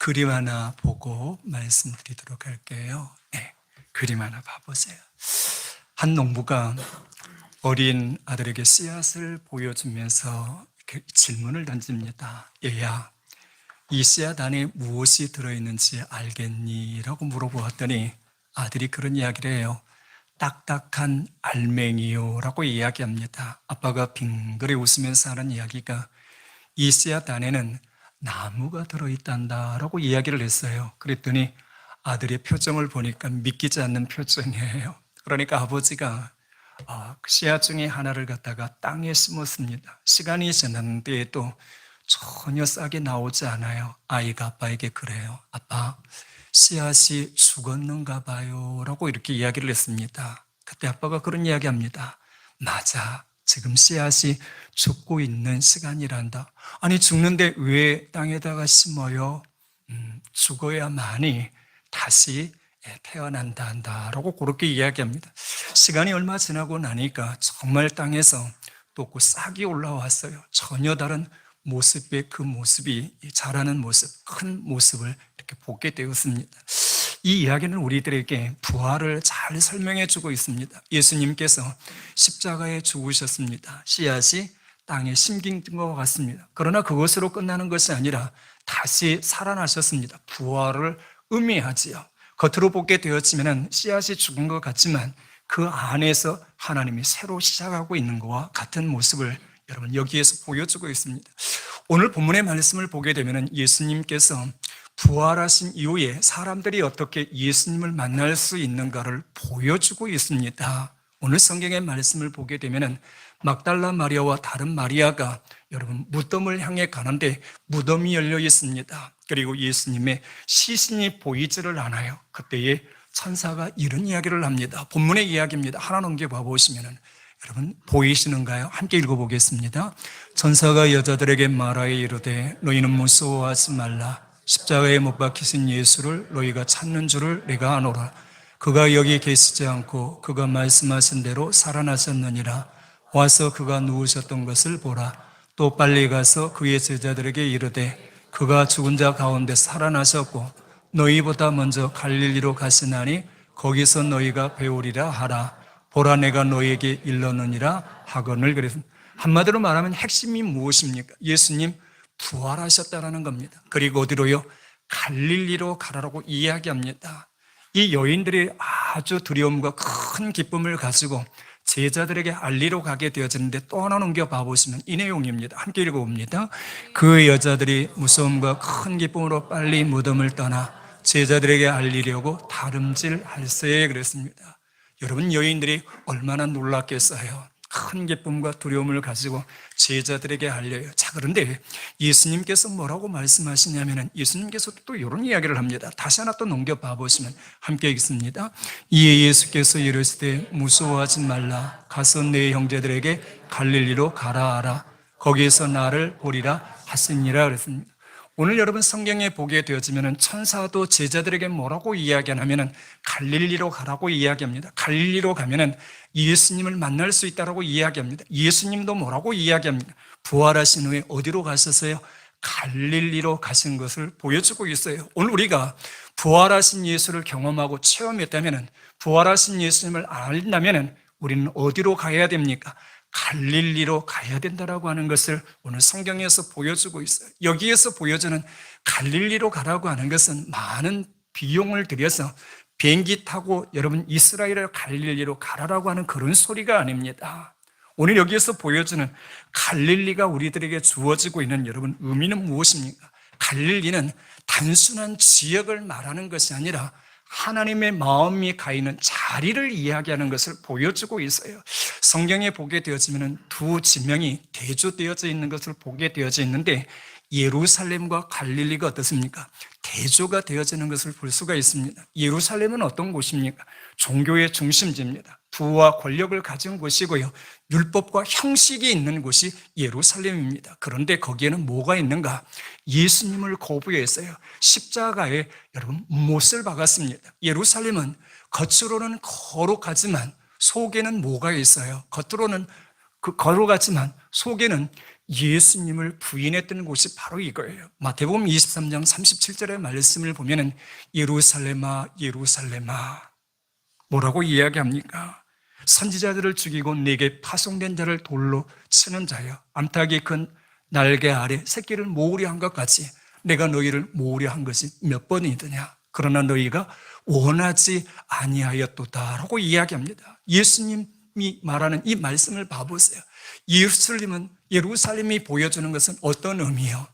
그림 하나 보고 말씀드리도록 할게요. 네, 그림 하나 봐보세요. 한 농부가 어린 아들에게 씨앗을 보여주면서 이렇게 질문을 던집니다. 얘야, 이 씨앗 안에 무엇이 들어있는지 알겠니? 라고 물어보았더니 아들이 그런 이야기를 해요. 딱딱한 알맹이요 라고 이야기합니다. 아빠가 빙그레 웃으면서 하는 이야기가 이 씨앗 안에는 나무가 들어있단다 라고 이야기를 했어요. 그랬더니 아들의 표정을 보니까 믿기지 않는 표정이에요. 그러니까 아버지가 그 씨앗 중에 하나를 갖다가 땅에 심었습니다. 시간이 지났는데도 전혀 싹이 나오지 않아요. 아이가 아빠에게 그래요. 아빠, 씨앗이 죽었는가 봐요 라고 이렇게 이야기를 했습니다. 그때 아빠가 그런 이야기합니다. 맞아, 지금 씨앗이 죽고 있는 시간이란다. 아니, 죽는데 왜 땅에다가 심어요? 죽어야만이 다시 태어난다 한다라고 그렇게 이야기합니다. 시간이 얼마 지나고 나니까 정말 땅에서 또 그 싹이 올라왔어요. 전혀 다른 모습의 그 모습이, 자라는 모습, 큰 모습을 이렇게 보게 되었습니다. 이 이야기는 우리들에게 부활을 잘 설명해 주고 있습니다. 예수님께서 십자가에 죽으셨습니다. 씨앗이 땅에 심긴 것 같습니다. 그러나 그것으로 끝나는 것이 아니라 다시 살아나셨습니다. 부활을 의미하지요. 겉으로 보게 되었지만 씨앗이 죽은 것 같지만 그 안에서 하나님이 새로 시작하고 있는 것과 같은 모습을 여러분 여기에서 보여주고 있습니다. 오늘 본문의 말씀을 보게 되면 예수님께서 부활하신 이후에 사람들이 어떻게 예수님을 만날 수 있는가를 보여주고 있습니다. 오늘 성경의 말씀을 보게 되면 막달라 마리아와 다른 마리아가 여러분 무덤을 향해 가는데 무덤이 열려 있습니다. 그리고 예수님의 시신이 보이지를 않아요. 그때에 천사가 이런 이야기를 합니다. 본문의 이야기입니다. 하나 넘겨봐 보시면 여러분 보이시는가요? 함께 읽어보겠습니다. 천사가 여자들에게 말하여 이르되 너희는 무서워하지 말라. 십자가에 못 박히신 예수를 너희가 찾는 줄을 내가 아노라. 그가 여기 계시지 않고 그가 말씀하신 대로 살아나셨느니라. 와서 그가 누우셨던 것을 보라. 또 빨리 가서 그의 제자들에게 이르되 그가 죽은 자 가운데 살아나셨고 너희보다 먼저 갈릴리로 가시나니 거기서 너희가 배우리라 하라. 보라, 내가 너희에게 일렀느니라 하거늘. 그래서 한마디로 말하면 핵심이 무엇입니까? 예수님 부활하셨다라는 겁니다. 그리고 어디로요? 갈릴리로 가라라고 이야기합니다. 이 여인들이 아주 두려움과 큰 기쁨을 가지고 제자들에게 알리러 가게 되어지는데 또 하나 넘겨봐 보시면 이 내용입니다. 함께 읽어봅니다. 그 여자들이 무서움과 큰 기쁨으로 빨리 무덤을 떠나 제자들에게 알리려고 다름질할세. 그랬습니다. 여러분, 여인들이 얼마나 놀랐겠어요. 큰 기쁨과 두려움을 가지고 제자들에게 알려요. 자, 그런데 예수님께서 뭐라고 말씀하시냐면 예수님께서 또 이런 이야기를 합니다. 다시 하나 또 넘겨봐 보시면 함께 읽습니다. 이에 예수께서 이르시되 무서워하지 말라. 가서 내 형제들에게 갈릴리로 가라 하라. 거기에서 나를 보리라 하시니라 그랬습니다. 오늘 여러분 성경에 보게 되어지면 천사도 제자들에게 뭐라고 이야기하냐면 갈릴리로 가라고 이야기합니다. 갈릴리로 가면은 예수님을 만날 수 있다라고 이야기합니다. 예수님도 뭐라고 이야기합니다. 부활하신 후에 어디로 가셨어요? 갈릴리로 가신 것을 보여주고 있어요. 오늘 우리가 부활하신 예수를 경험하고 체험했다면은, 부활하신 예수님을 알다면은 우리는 어디로 가야 됩니까? 갈릴리로 가야 된다라고 하는 것을 오늘 성경에서 보여주고 있어요. 여기에서 보여주는 갈릴리로 가라고 하는 것은 많은 비용을 들여서 비행기 타고 여러분 이스라엘을 갈릴리로 가라라고 하는 그런 소리가 아닙니다. 오늘 여기에서 보여주는 갈릴리가 우리들에게 주어지고 있는 여러분 의미는 무엇입니까? 갈릴리는 단순한 지역을 말하는 것이 아니라 하나님의 마음이 가 있는 자리를 이야기하는 것을 보여주고 있어요. 성경에 보게 되어지면 두 지명이 대조되어져 있는 것을 보게 되어져 있는데 예루살렘과 갈릴리가 어떻습니까? 대조가 되어지는 것을 볼 수가 있습니다. 예루살렘은 어떤 곳입니까? 종교의 중심지입니다. 부와 권력을 가진 곳이고요. 율법과 형식이 있는 곳이 예루살렘입니다. 그런데 거기에는 뭐가 있는가? 예수님을 거부했어요. 십자가에 여러분 못을 박았습니다. 예루살렘은 겉으로는 거룩하지만 속에는 뭐가 있어요? 겉으로는 거룩하지만 속에는 예수님을 부인했던 곳이 바로 이거예요. 마태복음 23장 37절의 말씀을 보면은 예루살렘아 예루살렘아 뭐라고 이야기합니까? 선지자들을 죽이고 내게 파송된 자를 돌로 치는 자여, 암탉이 큰 날개 아래 새끼를 모으려 한 것 같이 내가 너희를 모으려 한 것이 몇 번이더냐. 그러나 너희가 원하지 아니하였도다라고 이야기합니다. 예수님이 말하는 이 말씀을 봐보세요. 예루살렘이 보여주는 것은 어떤 의미요?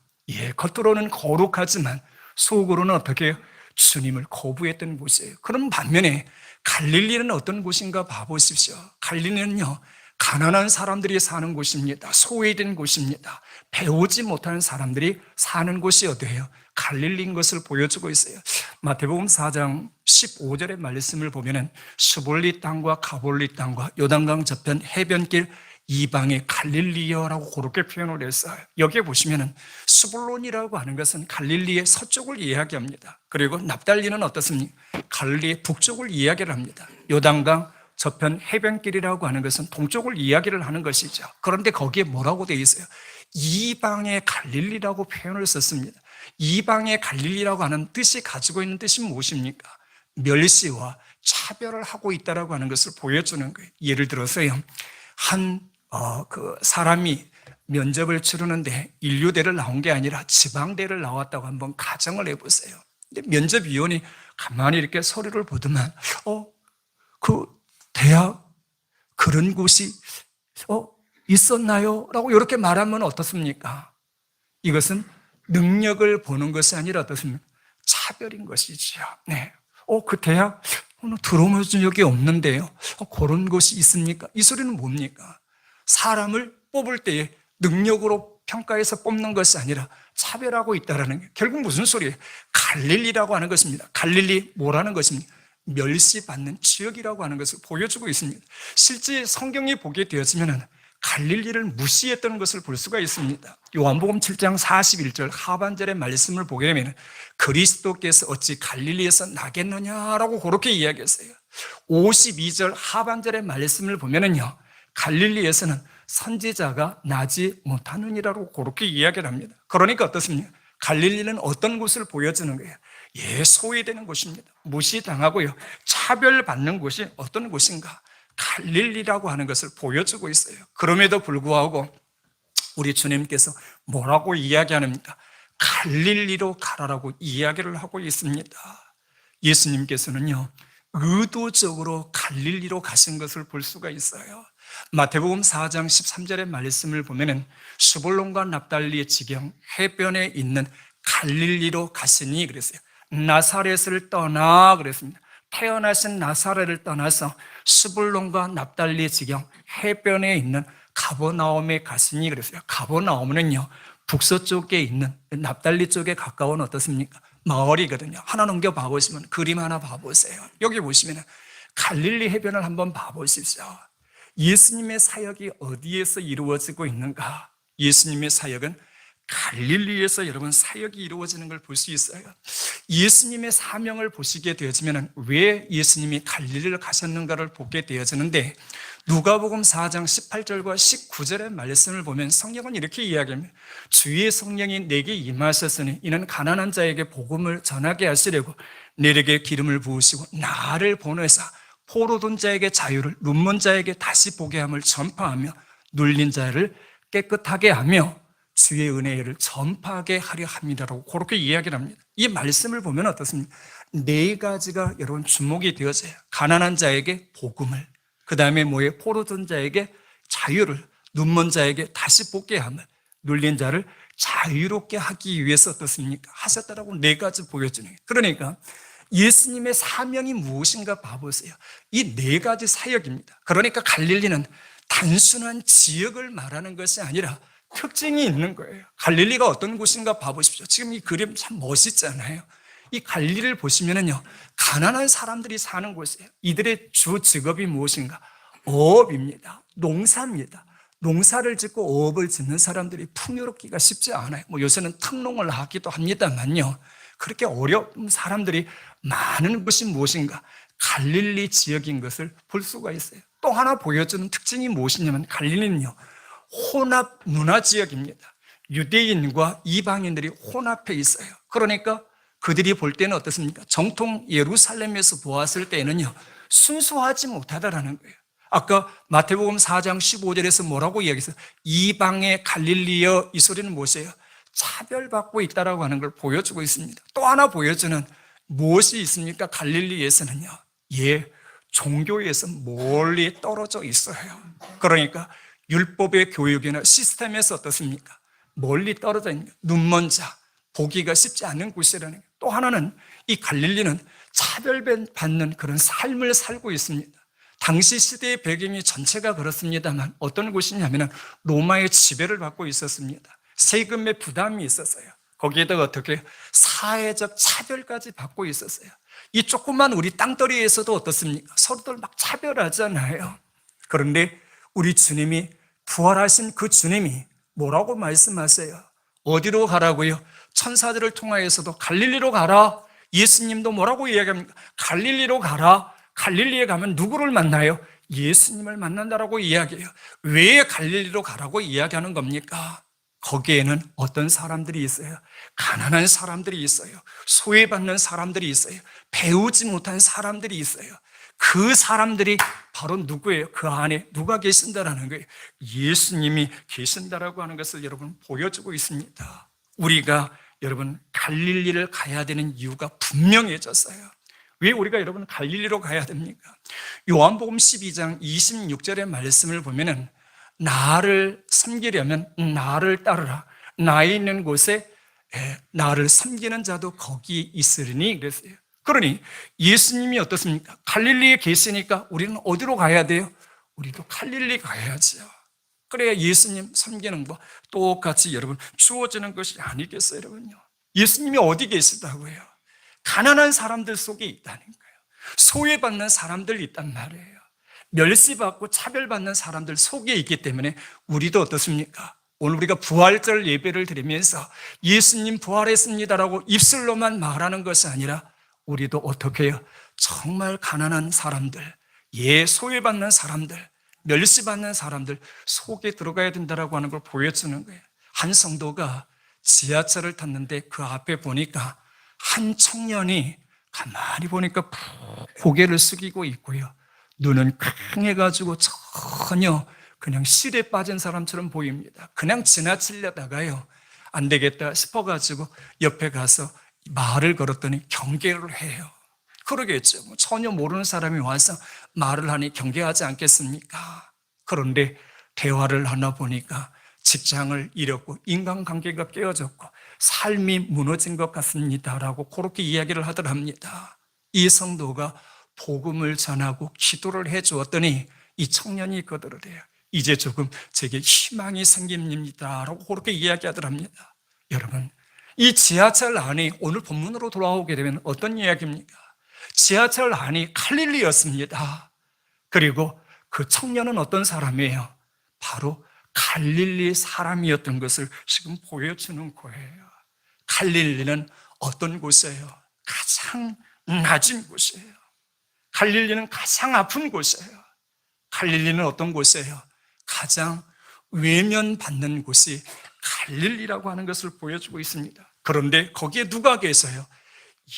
겉으로는 거룩하지만 속으로는 어떻게 해요? 주님을 거부했던 곳이에요. 그런 반면에 갈릴리는 어떤 곳인가 봐보십시오. 갈릴리는요, 가난한 사람들이 사는 곳입니다. 소외된 곳입니다. 배우지 못하는 사람들이 사는 곳이 어디예요? 갈릴리인 것을 보여주고 있어요. 마태복음 4장 15절의 말씀을 보면은 수볼리 땅과 가볼리 땅과 요단강 저편 해변길 이방의 갈릴리여라고 그렇게 표현을 했어요. 여기에 보시면은 수불론이라고 하는 것은 갈릴리의 서쪽을 이야기합니다. 그리고 납달리는 어떻습니까? 갈릴리의 북쪽을 이야기를 합니다. 요단강 저편 해변길이라고 하는 것은 동쪽을 이야기를 하는 것이죠. 그런데 거기에 뭐라고 되어 있어요? 이방의 갈릴리라고 표현을 썼습니다. 이방의 갈릴리라고 하는 뜻이 가지고 있는 뜻이 무엇입니까? 멸시와 차별을 하고 있다라고 하는 것을 보여주는 거예요. 예를 들어서요, 그 사람이 면접을 치르는데 인류대를 나온 게 아니라 지방대를 나왔다고 한번 가정을 해보세요. 근데 면접위원이 가만히 이렇게 서류를 보더만, 그 대학 그런 곳이 있었나요? 라고 이렇게 말하면 어떻습니까? 이것은 능력을 보는 것이 아니라 어떻습니까? 차별인 것이지요. 네. 그 대학 들어본 적이 없는데요. 그런 곳이 있습니까? 이 소리는 뭡니까? 사람을 뽑을 때에 능력으로 평가해서 뽑는 것이 아니라 차별하고 있다는 게 결국 무슨 소리예요? 갈릴리라고 하는 것입니다. 갈릴리 뭐라는 것입니까? 멸시받는 지역이라고 하는 것을 보여주고 있습니다. 실제 성경이 보게 되어지면 갈릴리를 무시했던 것을 볼 수가 있습니다. 요한복음 7장 41절 하반절의 말씀을 보게 되면 그리스도께서 어찌 갈릴리에서 나겠느냐라고 그렇게 이야기했어요. 52절 하반절의 말씀을 보면은요, 갈릴리에서는 선지자가 나지 못하느니라고 그렇게 이야기를 합니다. 그러니까 어떻습니까? 갈릴리는 어떤 곳을 보여주는 거예요? 소외되는 곳입니다. 무시당하고요, 차별받는 곳이 어떤 곳인가? 갈릴리라고 하는 것을 보여주고 있어요. 그럼에도 불구하고 우리 주님께서 뭐라고 이야기하는가? 갈릴리로 가라라고 이야기를 하고 있습니다. 예수님께서는요, 의도적으로 갈릴리로 가신 것을 볼 수가 있어요. 마태복음 4장 13절의 말씀을 보면은 수불론과 납달리의 지경 해변에 있는 갈릴리로 가시니 그랬어요. 나사렛을 떠나 그랬습니다. 태어나신 나사렛을 떠나서 스불론과 납달리 지경 해변에 있는 가버나움에 가시니 그랬어요. 가버나움은요, 북서쪽에 있는 납달리 쪽에 가까운 어떻습니까? 마을이거든요. 하나 넘겨 봐보시면, 그림 하나 봐보세요. 여기 보시면 갈릴리 해변을 한번 봐보십시오. 예수님의 사역이 어디에서 이루어지고 있는가? 예수님의 사역은 갈릴리에서 여러분 사역이 이루어지는 걸 볼 수 있어요. 예수님의 사명을 보시게 되어지면 왜 예수님이 갈릴리를 가셨는가를 보게 되어지는데, 누가복음 4장 18절과 19절의 말씀을 보면 성경은 이렇게 이야기합니다. 주의 성령이 내게 임하셨으니 이는 가난한 자에게 복음을 전하게 하시려고 내게 기름을 부으시고 나를 보내사 포로된 자에게 자유를, 눈먼 자에게 다시 보게 함을 전파하며 눌린 자를 깨끗하게 하며 주의 은혜를 전파하게 하려 합니다라고 그렇게 이야기를 합니다. 이 말씀을 보면 어떻습니까? 네 가지가 여러분 주목이 되어져요. 가난한 자에게 복음을, 그 다음에 뭐예요? 포로된 자에게 자유를, 눈먼 자에게 다시 보게 함을, 눌린 자를 자유롭게 하기 위해서 어떻습니까? 하셨다라고 네 가지 보여주는 거예요. 그러니까 예수님의 사명이 무엇인가 봐보세요. 이 네 가지 사역입니다. 그러니까 갈릴리는 단순한 지역을 말하는 것이 아니라 특징이 있는 거예요. 갈릴리가 어떤 곳인가 봐보십시오. 지금 이 그림 참 멋있잖아요. 이 갈릴리를 보시면은요, 가난한 사람들이 사는 곳이에요. 이들의 주 직업이 무엇인가? 어업입니다. 농사입니다. 농사를 짓고 어업을 짓는 사람들이 풍요롭기가 쉽지 않아요. 요새는 특농을 하기도 합니다만요, 그렇게 어려운 사람들이 많은 곳이 무엇인가? 갈릴리 지역인 것을 볼 수가 있어요. 또 하나 보여주는 특징이 무엇이냐면 갈릴리는요, 혼합 문화 지역입니다. 유대인과 이방인들이 혼합해 있어요. 그러니까 그들이 볼 때는 어떻습니까? 정통 예루살렘에서 보았을 때는요, 순수하지 못하다라는 거예요. 아까 마태복음 4장 15절에서 뭐라고 이야기했어요? 이방의 갈릴리여, 이 소리는 무엇이에요? 차별받고 있다라고 하는 걸 보여주고 있습니다. 또 하나 보여주는 무엇이 있습니까? 갈릴리에서는요, 종교에서 멀리 떨어져 있어요. 그러니까 율법의 교육이나 시스템에서 어떻습니까? 멀리 떨어져 있는 거예요. 눈먼 자, 보기가 쉽지 않은 곳이라는 거예요. 또 하나는 이 갈릴리는 차별받는 그런 삶을 살고 있습니다. 당시 시대의 배경이 전체가 그렇습니다만 어떤 곳이냐면 로마의 지배를 받고 있었습니다. 세금의 부담이 있었어요. 거기에다가 어떻게 사회적 차별까지 받고 있었어요. 이 조그만 우리 땅덩어리에서도 어떻습니까? 서로들 막 차별하잖아요. 그런데 우리 주님이, 부활하신 그 주님이 뭐라고 말씀하세요? 어디로 가라고요? 천사들을 통하여서도 갈릴리로 가라. 예수님도 뭐라고 이야기합니까? 갈릴리로 가라. 갈릴리에 가면 누구를 만나요? 예수님을 만난다라고 이야기해요. 왜 갈릴리로 가라고 이야기하는 겁니까? 거기에는 어떤 사람들이 있어요? 가난한 사람들이 있어요. 소외받는 사람들이 있어요. 배우지 못한 사람들이 있어요. 그 사람들이 바로 누구예요? 그 안에 누가 계신다라는 거예요? 예수님이 계신다라고 하는 것을 여러분 보여주고 있습니다. 우리가 여러분 갈릴리를 가야 되는 이유가 분명해졌어요. 왜 우리가 여러분 갈릴리로 가야 됩니까? 요한복음 12장 26절의 말씀을 보면은 나를 섬기려면 나를 따르라. 나에 있는 곳에 나를 섬기는 자도 거기 있으리니 그랬어요. 그러니 예수님이 어떻습니까? 갈릴리에 계시니까 우리는 어디로 가야 돼요? 우리도 갈릴리 가야죠. 그래야 예수님 섬기는 거 똑같이 여러분 주어지는 것이 아니겠어요, 여러분요? 예수님이 어디 계시다고요? 가난한 사람들 속에 있다는 거예요. 소외받는 사람들 있단 말이에요. 멸시받고 차별받는 사람들 속에 있기 때문에 우리도 어떻습니까? 오늘 우리가 부활절 예배를 드리면서 예수님 부활했습니다라고 입술로만 말하는 것이 아니라 우리도 어떻게 해요? 정말 가난한 사람들, 소외받는 사람들, 멸시받는 사람들 속에 들어가야 된다라고 하는 걸 보여주는 거예요. 한 성도가 지하철을 탔는데 그 앞에 보니까 한 청년이 가만히 보니까 고개를 숙이고 있고요. 눈은 킁해가지고 전혀 그냥 실에 빠진 사람처럼 보입니다. 그냥 지나치려다가요, 안 되겠다 싶어가지고 옆에 가서 말을 걸었더니 경계를 해요. 그러겠죠. 전혀 모르는 사람이 와서 말을 하니 경계하지 않겠습니까? 그런데 대화를 하나 보니까 직장을 잃었고 인간관계가 깨어졌고 삶이 무너진 것 같습니다라고 그렇게 이야기를 하더랍니다. 이 성도가 복음을 전하고 기도를 해주었더니 이 청년이 거들어대요. 이제 조금 제게 희망이 생깁니다라고 그렇게 이야기하더랍니다. 여러분, 이 지하철 안이 오늘 본문으로 돌아오게 되면 어떤 이야기입니까? 지하철 안이 갈릴리였습니다. 그리고 그 청년은 어떤 사람이에요? 바로 갈릴리 사람이었던 것을 지금 보여주는 거예요. 갈릴리는 어떤 곳이에요? 가장 낮은 곳이에요. 갈릴리는 가장 아픈 곳이에요. 갈릴리는 어떤 곳이에요? 가장 외면받는 곳이 갈릴리라고 하는 것을 보여주고 있습니다. 그런데 거기에 누가 계세요?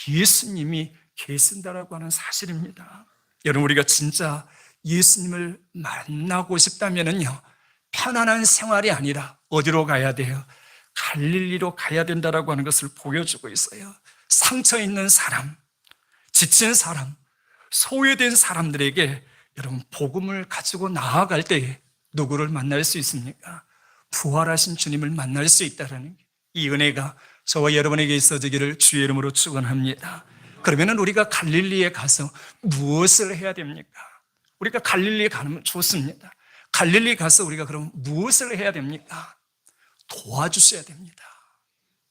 예수님이 계신다라고 하는 사실입니다. 여러분, 우리가 진짜 예수님을 만나고 싶다면요, 편안한 생활이 아니라 어디로 가야 돼요? 갈릴리로 가야 된다라고 하는 것을 보여주고 있어요. 상처 있는 사람, 지친 사람, 소외된 사람들에게 여러분 복음을 가지고 나아갈 때 누구를 만날 수 있습니까? 부활하신 주님을 만날 수 있다는 이 은혜가 저와 여러분에게 있어지기를 주의 이름으로 축원합니다. 그러면 우리가 갈릴리에 가서 무엇을 해야 됩니까? 우리가 갈릴리에 가면 좋습니다. 갈릴리 가서 우리가 그럼 무엇을 해야 됩니까? 도와주셔야 됩니다.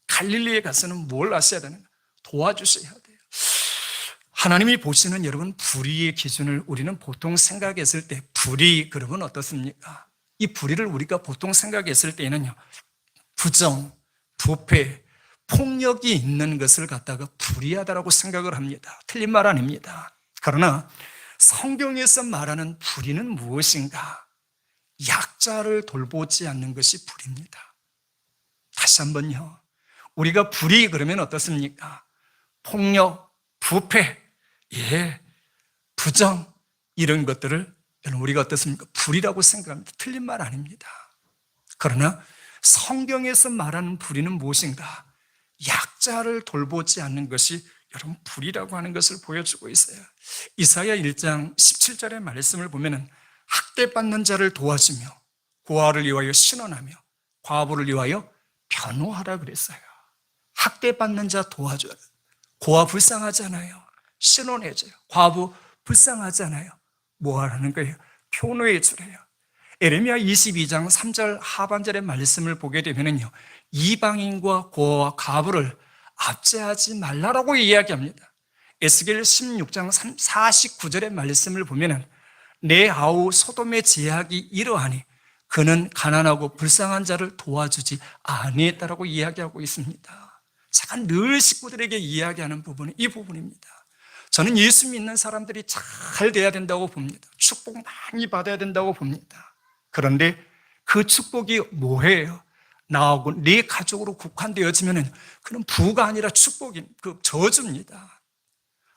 갈릴리에 가서는 뭘 하셔야 되는가? 도와주셔야 돼요. 하나님이 보시는 여러분 불의의 기준을 우리는 보통 생각했을 때, 불의 그러면 어떻습니까? 이 불의를 우리가 보통 생각했을 때는요, 부정, 부패, 폭력이 있는 것을 갖다가 불의하다라고 생각을 합니다. 틀린 말 아닙니다. 그러나 성경에서 말하는 불의는 무엇인가? 약자를 돌보지 않는 것이 불입니다. 다시 한번요. 우리가 불이 그러면 어떻습니까? 폭력, 부패, 부정, 이런 것들을 여러분 우리가 어떻습니까? 불이라고 생각합니다. 틀린 말 아닙니다. 그러나 성경에서 말하는 불의는 무엇인가? 약자를 돌보지 않는 것이 여러분 불이라고 하는 것을 보여주고 있어요. 이사야 1장 17절의 말씀을 보면은 학대받는 자를 도와주며 고아를 위하여 신원하며 과부를 위하여 변호하라 그랬어요. 학대받는 자 도와줘요. 고아 불쌍하잖아요. 신원해줘요. 과부 불쌍하잖아요. 뭐 하라는 거예요? 변호해 주래요. 에레미야 22장 3절 하반절의 말씀을 보게 되면요, 이방인과 고아와 과부를 압제하지 말라라고 이야기합니다. 에스겔 16장 49절의 말씀을 보면은 내 아우 소돔의 제약이 이러하니 그는 가난하고 불쌍한 자를 도와주지 아니했다라고 이야기하고 있습니다. 제가 늘 식구들에게 이야기하는 부분이 이 부분입니다. 저는 예수 믿는 사람들이 잘 돼야 된다고 봅니다. 축복 많이 받아야 된다고 봅니다. 그런데 그 축복이 뭐예요? 나하고 네 가족으로 국한되어지면 그는 부가 아니라 축복인 그 저주입니다.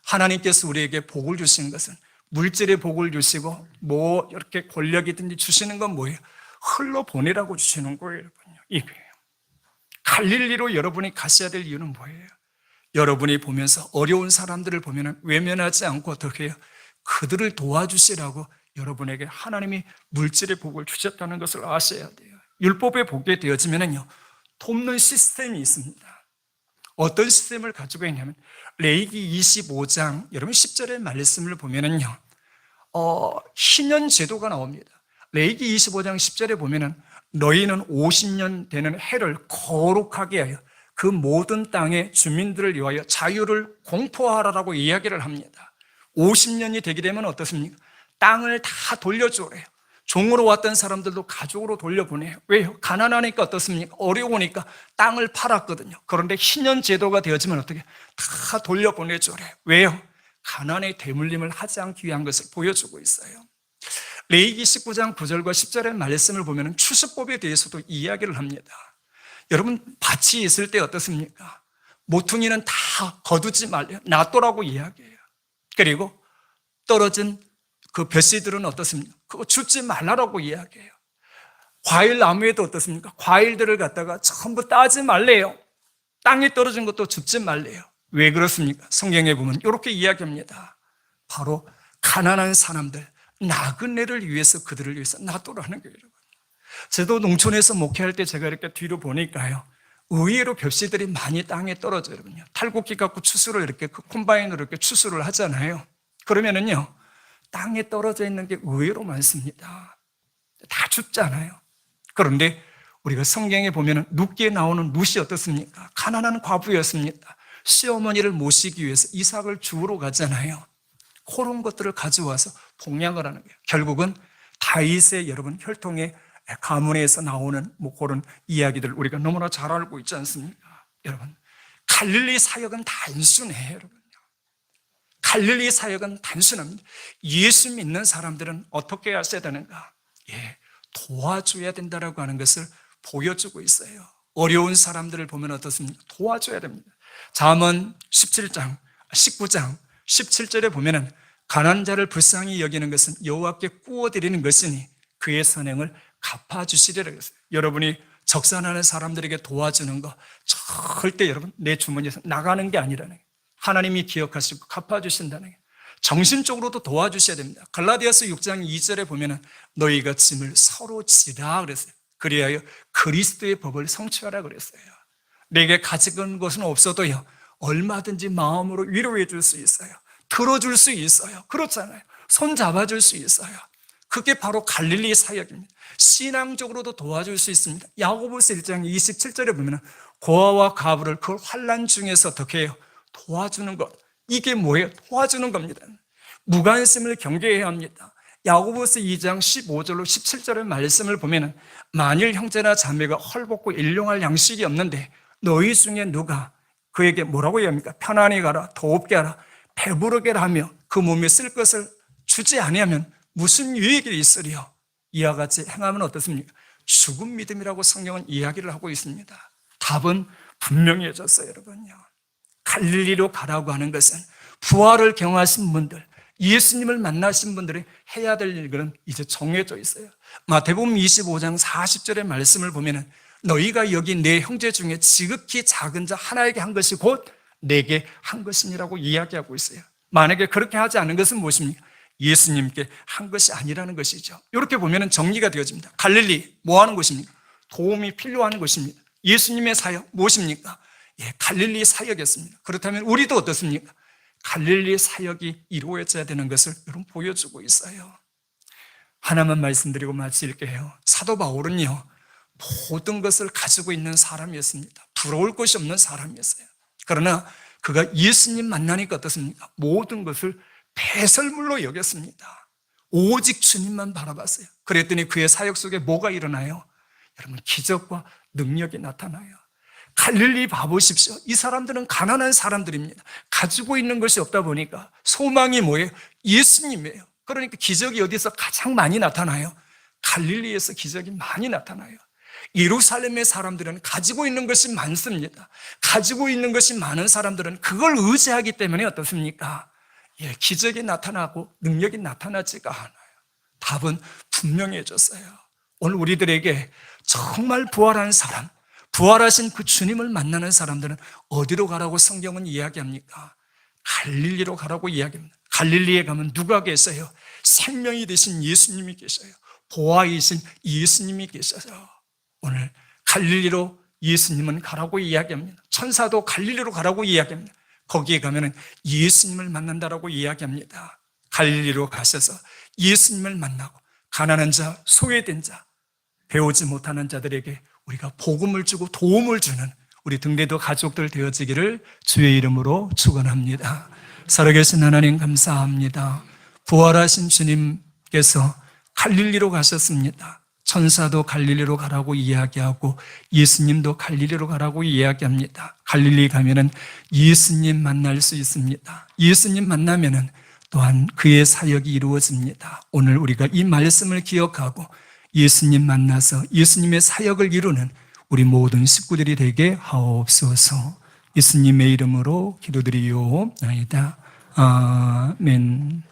하나님께서 우리에게 복을 주신 것은 물질의 복을 주시고 뭐 이렇게 권력이든지 주시는 건 뭐예요? 흘러보내라고 주시는 거예요, 여러분요. 이거예요. 갈릴리로 여러분이 가셔야 될 이유는 뭐예요? 여러분이 보면서 어려운 사람들을 보면 외면하지 않고 어떻게 해요? 그들을 도와주시라고 여러분에게 하나님이 물질의 복을 주셨다는 것을 아셔야 돼요. 율법에 보게 되어지면요, 돕는 시스템이 있습니다. 어떤 시스템을 가지고 있냐면 레위기 25장 여러분 10절의 말씀을 보면은요, 희년 제도가 나옵니다. 레위기 25장 10절에 보면은 너희는 50년 되는 해를 거룩하게 하여 그 모든 땅의 주민들을 위하여 자유를 공포하라라고 이야기를 합니다. 50년이 되게 되면 어떻습니까? 땅을 다 돌려주래요. 종으로 왔던 사람들도 가족으로 돌려보내요. 왜요? 가난하니까 어떻습니까? 어려우니까 땅을 팔았거든요. 그런데 희년 제도가 되어지면 어떻게? 다 돌려보내주래요. 왜요? 가난의 대물림을 하지 않기 위한 것을 보여주고 있어요. 레위기 19장 9절과 10절의 말씀을 보면 추수법에 대해서도 이야기를 합니다. 여러분 밭이 있을 때 어떻습니까? 모퉁이는 다 거두지 말래요. 놔두라고 이야기해요. 그리고 떨어진 그 벼씨들은 어떻습니까? 그거 줍지 말라라고 이야기해요. 과일 나무에도 어떻습니까? 과일들을 갖다가 전부 따지 말래요. 땅에 떨어진 것도 줍지 말래요. 왜 그렇습니까? 성경에 보면 이렇게 이야기합니다. 바로 가난한 사람들, 나그네를 위해서 그들을 위해서 놔두라는 거예요. 저도 농촌에서 목회할 때 제가 이렇게 뒤로 보니까요, 의외로 벽시들이 많이 땅에 떨어져요. 탈곡기 갖고 추수를 이렇게 그 콤바인으로 이렇게 추수를 하잖아요. 그러면은요, 땅에 떨어져 있는 게 의외로 많습니다. 다 줍잖아요. 그런데 우리가 성경에 보면은 룻기에 나오는 룻이 어떻습니까? 가난한 과부였습니다. 시어머니를 모시기 위해서 이삭을 주우러 가잖아요. 그런 것들을 가져와서 봉양을 하는 거예요. 결국은 다윗의 여러분 혈통의 가문에서 나오는 뭐 그런 이야기들 우리가 너무나 잘 알고 있지 않습니까? 여러분 갈릴리 사역은 단순해요. 여러분요. 갈릴리 사역은 단순합니다. 예수 믿는 사람들은 어떻게 하셔야 되는가? 도와줘야 된다라고 하는 것을 보여주고 있어요. 어려운 사람들을 보면 어떻습니까? 도와줘야 됩니다. 잠언 17장, 19장 17절에 보면은 가난한 자를 불쌍히 여기는 것은 여호와께 구워드리는 것이니 그의 선행을 갚아주시리라 그랬어요. 여러분이 적산하는 사람들에게 도와주는 거 절대 여러분 내 주머니에서 나가는 게 아니라는 거예요. 하나님이 기억하시고 갚아주신다는 거예요. 정신적으로도 도와주셔야 됩니다. 갈라디아서 6장 2절에 보면은 너희가 짐을 서로 지라 그랬어요. 그리하여 그리스도의 법을 성취하라 그랬어요. 내게 가진 것은 없어도요, 얼마든지 마음으로 위로해 줄 수 있어요. 들어줄 수 있어요. 그렇잖아요. 손 잡아줄 수 있어요. 그게 바로 갈릴리 사역입니다. 신앙적으로도 도와줄 수 있습니다. 야고보서 1장 27절에 보면 고아와 과부를 그 환난 중에서 어떻게 해요? 도와주는 것. 이게 뭐예요? 도와주는 겁니다. 무관심을 경계해야 합니다. 야고보서 2장 15절로 17절의 말씀을 보면 만일 형제나 자매가 헐벗고 일용할 양식이 없는데 너희 중에 누가 그에게 뭐라고 해야 합니까? 편안히 가라, 더웁게 하라, 배부르게 하며 그 몸에 쓸 것을 주지 아니하면 무슨 유익이 있으리요? 이와 같이 행하면 어떻습니까? 죽은 믿음이라고 성경은 이야기를 하고 있습니다. 답은 분명해졌어요, 여러분요. 갈릴리로 가라고 하는 것은 부활을 경험하신 분들, 예수님을 만나신 분들이 해야 될 일은 이제 정해져 있어요. 마태복음 25장 40절의 말씀을 보면은 너희가 여기 내 형제 중에 지극히 작은 자 하나에게 한 것이 곧 내게 한 것이니라고 이야기하고 있어요. 만약에 그렇게 하지 않은 것은 무엇입니까? 예수님께 한 것이 아니라는 것이죠. 이렇게 보면 정리가 되어집니다. 갈릴리 뭐 하는 곳입니까? 도움이 필요한 곳입니다. 예수님의 사역 무엇입니까? 갈릴리 사역이었습니다. 그렇다면 우리도 어떻습니까? 갈릴리 사역이 이루어져야 되는 것을 여러분 보여주고 있어요. 하나만 말씀드리고 마칠게요. 사도 바울은요, 모든 것을 가지고 있는 사람이었습니다. 부러울 것이 없는 사람이었어요. 그러나 그가 예수님 만나니까 어떻습니까? 모든 것을 배설물로 여겼습니다. 오직 주님만 바라봤어요. 그랬더니 그의 사역 속에 뭐가 일어나요? 여러분, 기적과 능력이 나타나요. 갈릴리 봐보십시오. 이 사람들은 가난한 사람들입니다. 가지고 있는 것이 없다 보니까 소망이 뭐예요? 예수님이에요. 그러니까 기적이 어디서 가장 많이 나타나요? 갈릴리에서 기적이 많이 나타나요. 예루살렘의 사람들은 가지고 있는 것이 많습니다. 가지고 있는 것이 많은 사람들은 그걸 의지하기 때문에 어떻습니까? 기적이 나타나고 능력이 나타나지가 않아요. 답은 분명해졌어요. 오늘 우리들에게 정말 부활한 사람, 부활하신 그 주님을 만나는 사람들은 어디로 가라고 성경은 이야기합니까? 갈릴리로 가라고 이야기합니다. 갈릴리에 가면 누가 계세요? 생명이 되신 예수님이 계셔요. 보화이신 예수님이 계셔요. 오늘 갈릴리로 예수님은 가라고 이야기합니다. 천사도 갈릴리로 가라고 이야기합니다. 거기에 가면은 예수님을 만난다라고 이야기합니다. 갈릴리로 가셔서 예수님을 만나고 가난한 자, 소외된 자, 배우지 못하는 자들에게 우리가 복음을 주고 도움을 주는 우리 등대도 가족들 되어지기를 주의 이름으로 축원합니다. 살아계신 하나님 감사합니다. 부활하신 주님께서 갈릴리로 가셨습니다. 천사도 갈릴리로 가라고 이야기하고 예수님도 갈릴리로 가라고 이야기합니다. 갈릴리 가면은 예수님 만날 수 있습니다. 예수님 만나면은 또한 그의 사역이 이루어집니다. 오늘 우리가 이 말씀을 기억하고 예수님 만나서 예수님의 사역을 이루는 우리 모든 식구들이 되게 하옵소서. 예수님의 이름으로 기도드리옵나이다. 아멘.